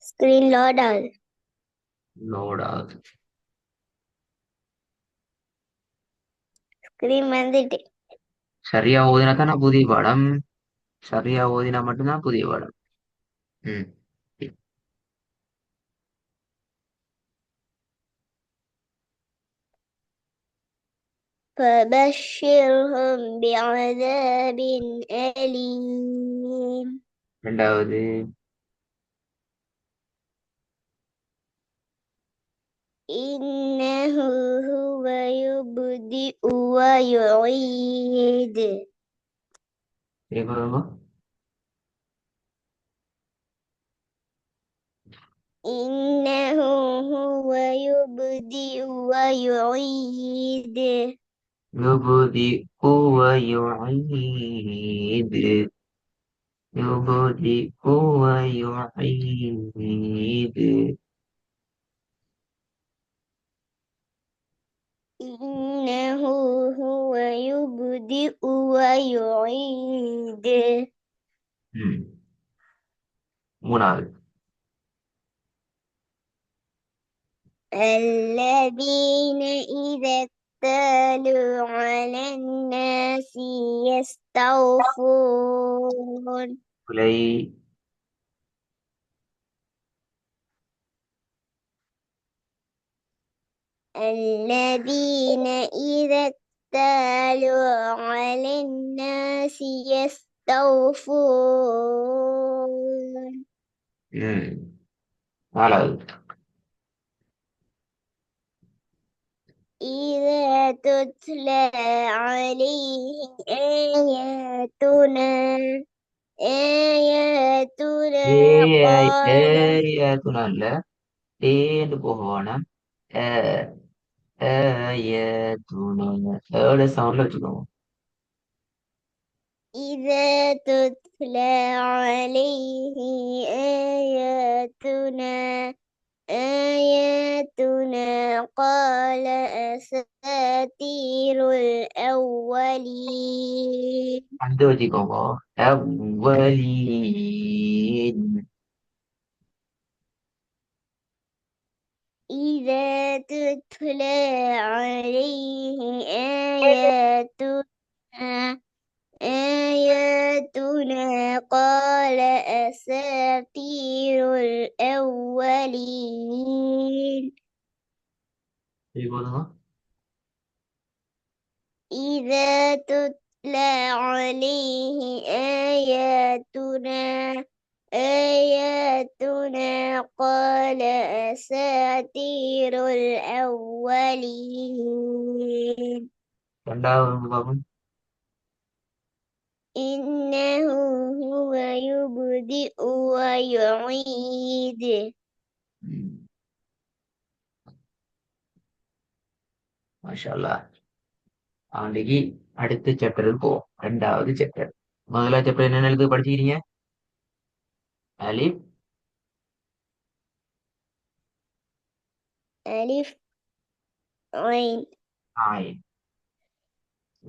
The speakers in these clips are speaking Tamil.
Screen loader. லோட் ஆகுது. Screen வந்துட்டு. சரியா ஓதினா தானே புதிய பாடம். சரியா ஓதினா மட்டும்தான் புதிய பாடம். ம். فبشرهم بعذاب أليم. ரெண்டாவது. إنه هو يبدئ ويعيد. திரும்ப. إنه هو يبدئ ويعيد. يبدئ ويعيد. يبدئ ويعيد. إنه هو يبدئ ويعيد. ம். மூணாவது. الذين إذا اكتالوا على الناس يستوفون. விலை. الذين إذا اكتالوا على الناس يستوفون. ம். நாலாவது. إذا تتلى عليه آياتنا قال ஏயத்துனா இல்ல. ஏன்னு போக வேணாம். ஏ ஏயத்துனா ஏட சவுண்ட்ல வச்சுக்கோங்க. إذا تتلى عليه آياتنا قال أساطير الأولين. அந்த வச்சுக்கோங்க. அவ்வலீன். إذا تتلى عليه آياتنا قال أساطير الأولين. சரி போதுமா. إذا تتلى عليه آياتنا قال أساطير الأولين. ரெண்டாவது பாபு. إنه هو يبدئ ويعيد. மாஷா அல்லாஹ். அன்னைக்கு அடுத்த சாப்டருக்கு போவோம். ரெண்டாவது சாப்டர். முதலாவது சாப்டர் என்ன எழுது படிச்சுக்கிறீங்க? அலிப். ألف عين. ஆயின்.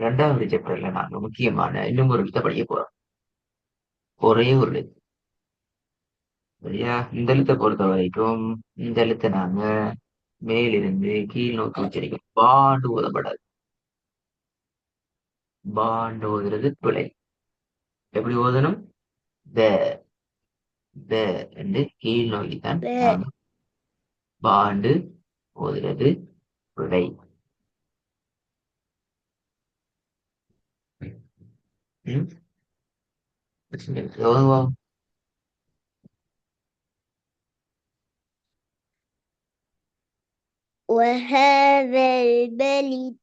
ரெண்டாவது சாப்டர்ல நாங்க முக்கியமான இன்னும் ஒரு எழுத்தை படிக்க போறோம். ஒரே ஒரு எழுத்து. சரியா? இந்த எழுத்தை பொறுத்த வரைக்கும் இந்த எழுத்தை நாங்க மேலிருந்து கீழ் நோக்கி உச்சரிக்கும். பாண்டு ஓதப்படாது. பாண்டு ஓதுறது பிழை. எப்படி ஓதணும்? த த என்று கீழ் நோக்கித்தான் باء. நாங்க பாண்டு ஓதுறது பிழை. ம்? ஓதுவா. وهذا البلد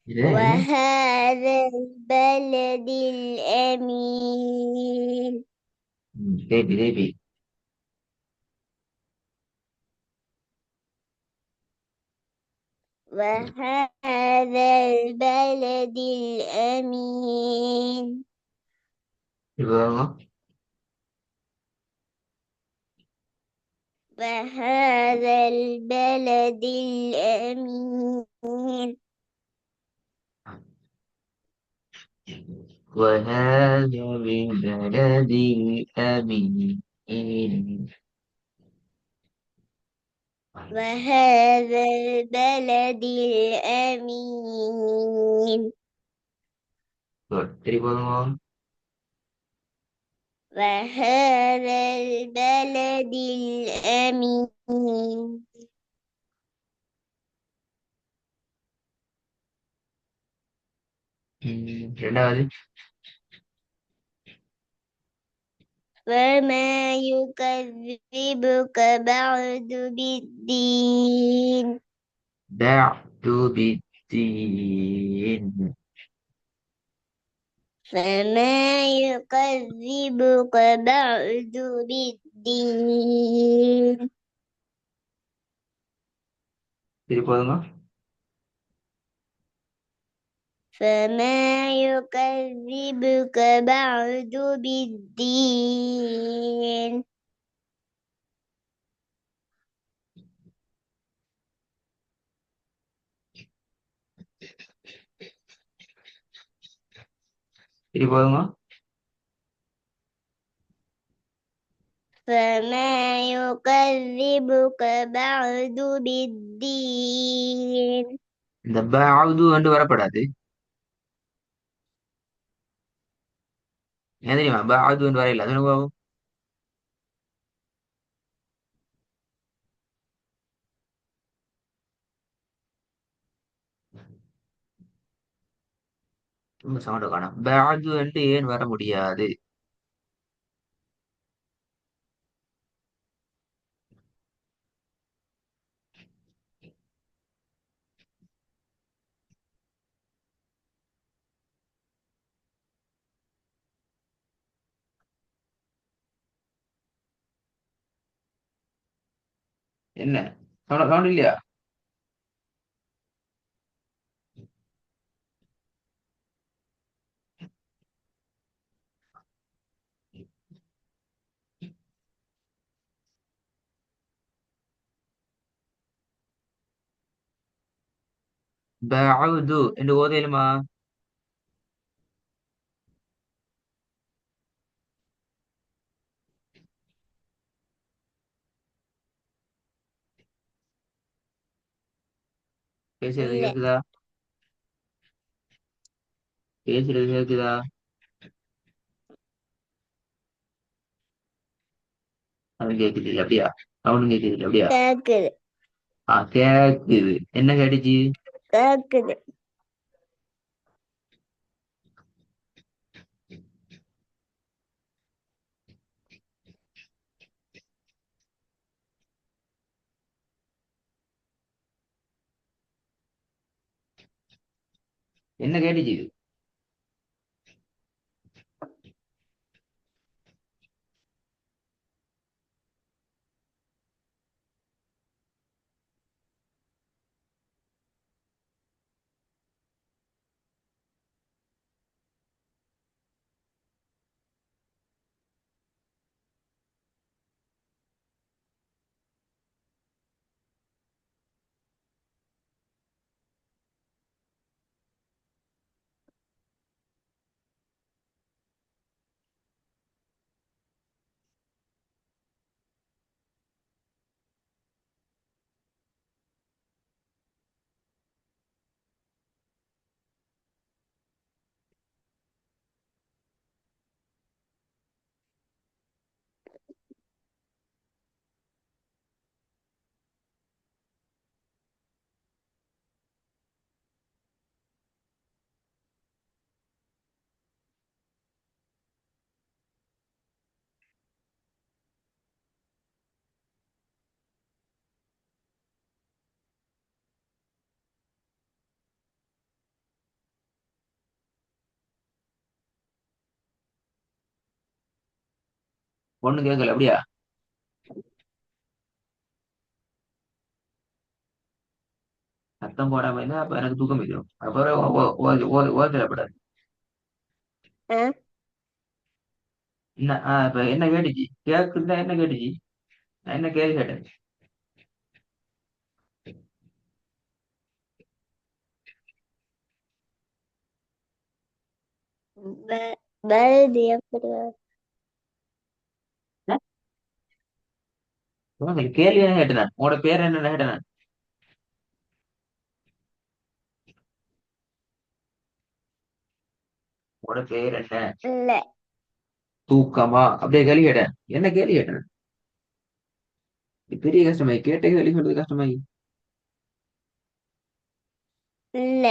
இது என்ன? وهذا البلد الأمين. தேபி தேபி. وهذا البلد الأمين. இப்போ وهذا البلد الأمين. وهذا بالبلد الأمين. إن وهذا البلد الأمين good. திருப்பி போதுமா? وهذا البلد الأمين ரெண்டாவது فما يكذبك بعد بالدين بعد بالدين فما يكذبك بعد بالدين திருப்பி போதுமா? فما يكذبك بعد بالدين திருப்பி போதுமா? فما يكذبك بعد بالدين இந்த பாவது வந்து வரப்படாது. ஏன் தெரியுமா? பாவது வந்து வரையில அது பாவம். ரொம்ப சவுண்ட் காணும். பாது வந்து ஏன் வர முடியாது? என்ன சவுண்ட் இல்லையா? பாது என்று ஓதையிலுமா? பேசுறது இல்ல கேக்குதா? பேசுறது கேக்குதா? அது கேக்குது இல்ல அப்படியா? சவுண்டும் கேக்குது இல்ல அப்படியா? கேக்குது கேக்குது. என்ன கேட்டுச்சு? கேக்குது என்ன கேட்டுச்சு? ஒண்ணு கேட்கல அப்படியா? சத்தம் போடாம இருந்தா அப்ப எனக்கு தூக்கம் வந்துடும். அப்புறம் ஓதப்படாது. ஆ என்ன இப்ப என்ன கேட்டுச்சு? கேக்குதா? என்ன கேட்டுச்சு? நான் என்ன கேள்வி கேட்டேன்? பலது எப்படி வரும்? உங்களுக்கு கேள்வி என்ன கேட்டேன்? உங்களோட பேர் என்ன கேட்டேன்? உங்களோட பேர் என்ன? இல்ல தூக்கமா? அப்படியே கேள்வி கேட்டேன். என்ன கேள்வி கேட்டேன்? இது பெரிய கஷ்டமாயி கேட்ட கேள்வி சொல்றது கஷ்டமாயி. இல்ல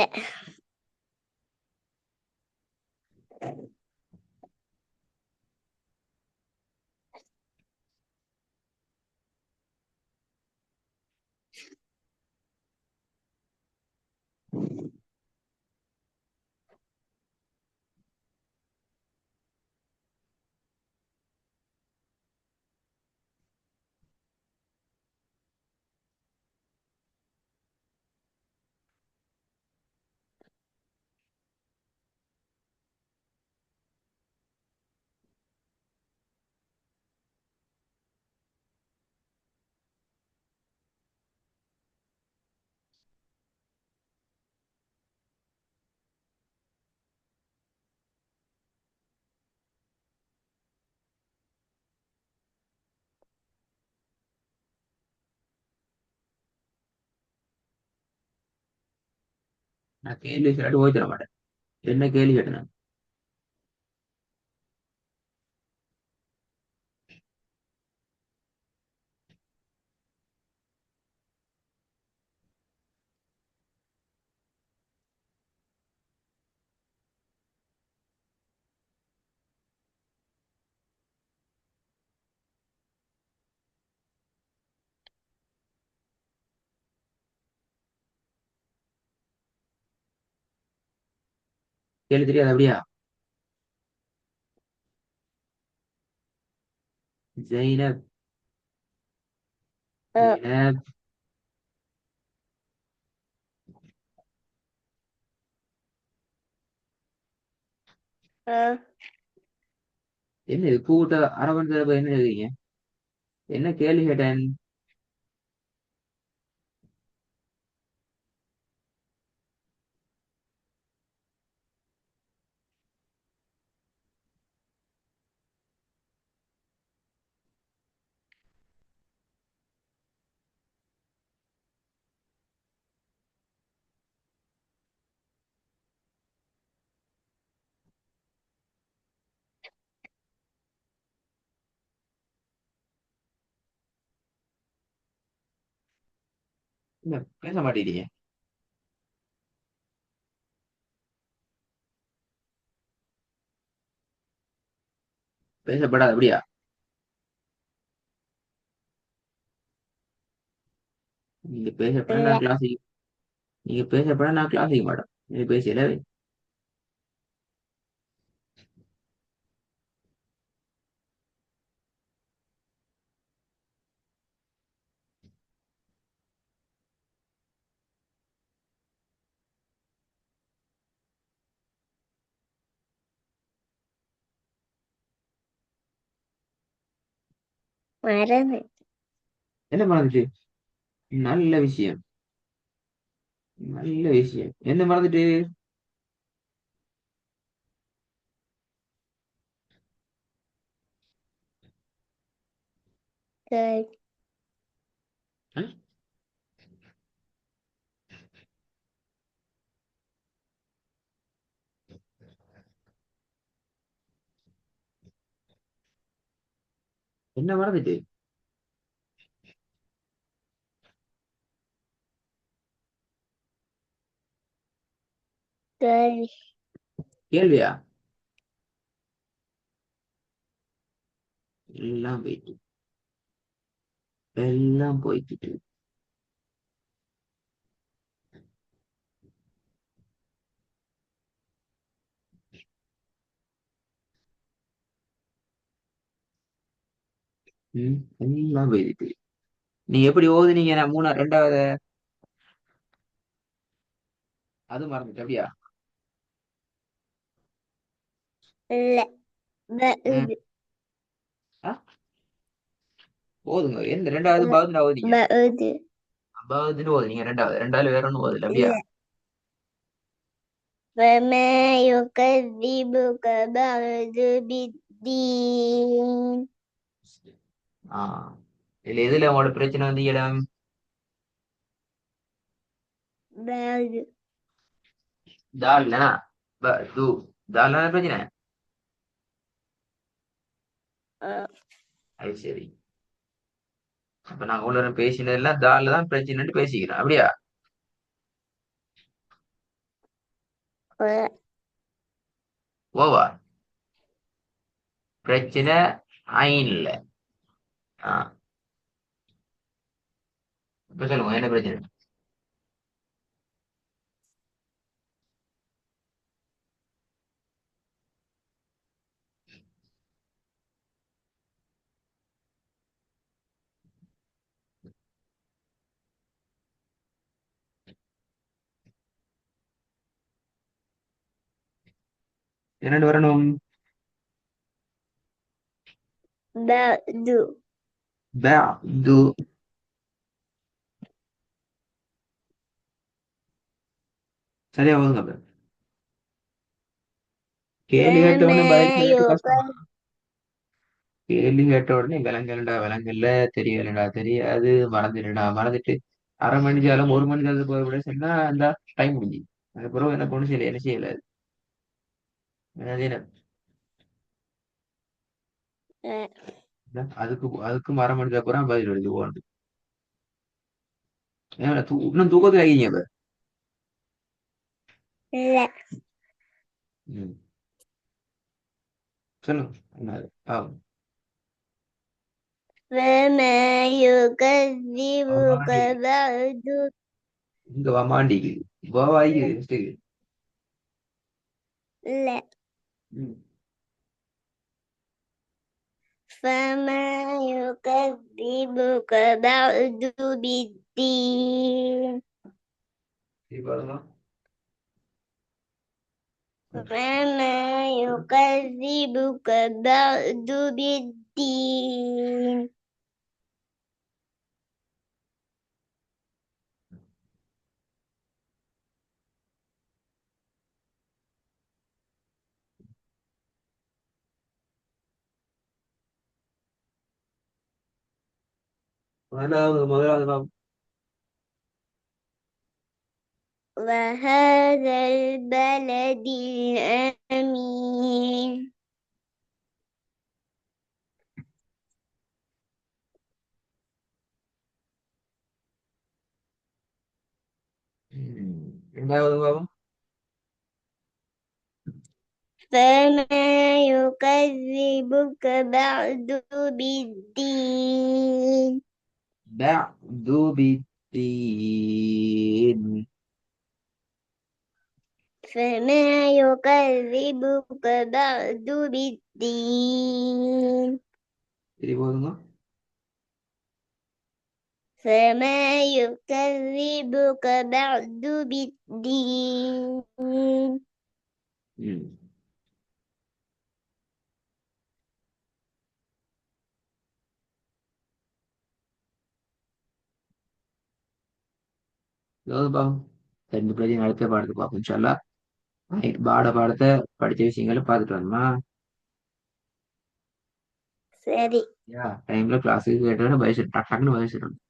நான் கேள்வி சொல்லிட்டு போய் தர மாட்டேன். என்ன கேள்வி கேட்டேன்? கேள்வி தெரியாது அப்படியா? ஜெயினப். அ ஜெயினப். அ என்ன இது கூட்ட அரவணைச்சத என்ன எழுதுறீங்க? என்ன கேள்வி கேட்டேன்? என்ன பேச மாட்டேங்கிறீங்க? பேசப்படாது அப்படியா? நீங்க பேசப்பட இல்ல நான் கிளாஸுக்கு நீங்க பேசப்பட நான் கிளாஸுக்கு மாட்டேன். நீங்க பேசல. மறந்து என்ன மறந்துட்டு? நல்ல விஷயம். நல்ல விஷயம். என்ன மறந்துட்டு? சரி ஆ? என்ன மறந்துட்டு? சரி கேள்வியா? எல்லாம் போயிட்டு. எல்லாம் போய்க்கிட்டு. ம், எல்லாம் போயிட்டு. நீ எப்படி ஓதுனீங்க? நான் மூணா ரெண்டாவது அது மறந்துட்டு அப்படியா? இல்ல ம். பகுது ஆ? ஓதுங்க. எந்த ரெண்டாவது பாவது ஓதுனீங்க? பகுது பாவத்துன்னு ஓதுனீங்க. ரெண்டாவது வேற ஒன்றும் ஓதல அப்படியா? இல்ல وما يكذبك بعد بالدين ஆ, இதுல எதுல உங்களோட பிரச்சனை வந்து இடம் بعد தால்னா தூ தால்னா பிரச்சனை آه. அது சரி. அப்ப நாங்க இவ்வளவு நேரம் பேசினதெல்லாம் தால்ல தான் பிரச்சனைன்னு பேசிக்கிறோம் அப்படியா? آه. ஓவா பிரச்சனை ஐன்ல. ஆ இப்ப சொல்லுங்க என்ன பிரச்சனை. என்னண்டு வரணும்? بعد பஅது. சரியா ஓதுங்க அப்ப. கேள்வி கேட்ட உடனே பதில் فما சொல்லிட்டு கஷ்டமா? يكذب கேள்வி கேட்ட உடனே விலங்கல்டா விலங்கல்ல, தெரியலடா தெரியாது, மறந்துடுடா மறந்துட்டு, அரை மணி நேரம் ஒரு மணி நேரத்துக்கு போய் விட சொன்னா அந்த டைம் முடிஞ்சு. அதுக்கப்புறம் என்ன பொண்ணு செய்யல என்ன செய்யல. அது என்ன? آه. அதுக்கு அதுக்கும் அரை மணி நேரம் அப்புறம் பதில் வருது போகணும். ஏன்னா இன்னும் தூக்கத்துல ஆகிங்க இப்ப. لا ம். சொல்லுங்க என்ன அது? فما يكذبك வமாண்டி بعد இங்க வமாண்டிக்கு கோவாய்க்கு மிஸ்டேக். لا ம். فما يكذبك بعد بالدين சரி பாருங்க. فما يكذبك بعد بالدين முதலாவது பாவம். وهذا البلد الأمين இரண்டாவது பாவம். فما يكذبك بعد بالدين பஅது பித்தீன். فما يكذبك بعد بالدين சரி போதுங்க. فما يكذبك بعد بالدين ம். ஏதாவது பாவம். ரெண்டு பேரையும் அடுத்த பாடத்தை பார்ப்போம் இன்ஷா அல்லாஹ். பாடத்தை படிச்ச விஷயங்களை பார்த்துட்டு வரணுமா? சரி டைம்ல கிளாஸுக்கு கேட்டோட பயசு டக்குன்னு பயசிடணும்.